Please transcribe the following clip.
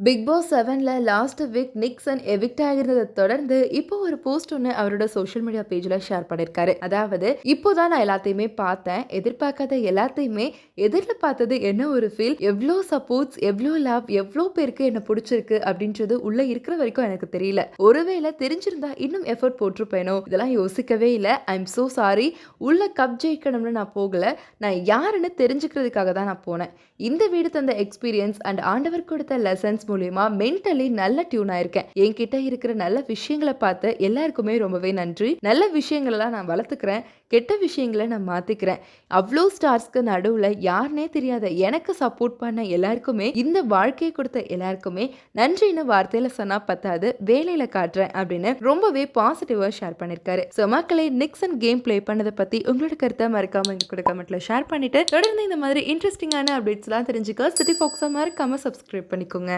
Big Boss 7ல last week Nixon evict ஆகிறத தொடர்ந்து இப்போ ஒரு போஸ்ட் ஒன்று அவரோட சோஷியல் மீடியா பேஜ்ல ஷேர் பண்ணிருக்காரு. அதாவது இப்போதான் நான் எல்லாத்தையுமே பார்த்தேன், எதிர்பார்க்காத எல்லாத்தையுமே எதிரில் பார்த்தது என்ன ஒரு ஃபீல், எவ்வளோ சப்போர்ட்ஸ், எவ்வளோ லவ், எவ்வளோ பேருக்கு என்ன பிடிச்சிருக்கு அப்படின்றது உள்ள இருக்கிற வரைக்கும் எனக்கு தெரியல. ஒருவேளை தெரிஞ்சிருந்தா இன்னும் எஃபர்ட் போட்டிருப்பேனோ, இதெல்லாம் யோசிக்கவே இல்லை. I am so sorry. உள்ள கப் ஜெயிக்கணும்னு நான் போகல, நான் யாருன்னு தெரிஞ்சுக்கிறதுக்காக தான் நான் போனேன். இந்த வீடு தந்த எக்ஸ்பீரியன்ஸ் அண்ட் ஆண்டவர் கொடுத்த லெசன்ஸ் மூலியமா மென்டலி நல்ல டியூன் ஆயிருக்கேன். என்கிட்ட இருக்கிற நல்ல விஷயங்களை பார்த்து எல்லாருக்குமே ரொம்பவே நன்றி. நல்ல விஷயங்களெல்லாம் நான் வளர்த்துக்கிறேன், கெட்ட விஷயங்களை நான் மாத்திக்கிறேன். அவ்வளோ ஸ்டார்ஸ்க்கு நடுவில் யாருனே தெரியாத எனக்கு சப்போர்ட் பண்ண எல்லாருக்குமே, இந்த வாழ்க்கையை கொடுத்த எல்லாருக்குமே நன்றின்னு வார்த்தையில சொன்னா பத்தாது, வேலையில காட்டுறேன் அப்படின்னு ரொம்பவே பாசிட்டிவா ஷேர் பண்ணிருக்காரு. ஸோ மக்களே, நிக்சன் கேம் பிளே பண்ணதை பத்தி உங்களோட கருத்தை மறக்காம எங்க கூட கமெண்ட்ல ஷேர் பண்ணிட்டு தொடர்ந்து இந்த மாதிரி இன்ட்ரெஸ்டிங்கான அப்டேட்ஸ்லாம் தெரிஞ்சுக்க சிட்டி ஃபாக்ஸை மறக்காம சப்ஸ்கிரைப் பண்ணிக்கோங்க.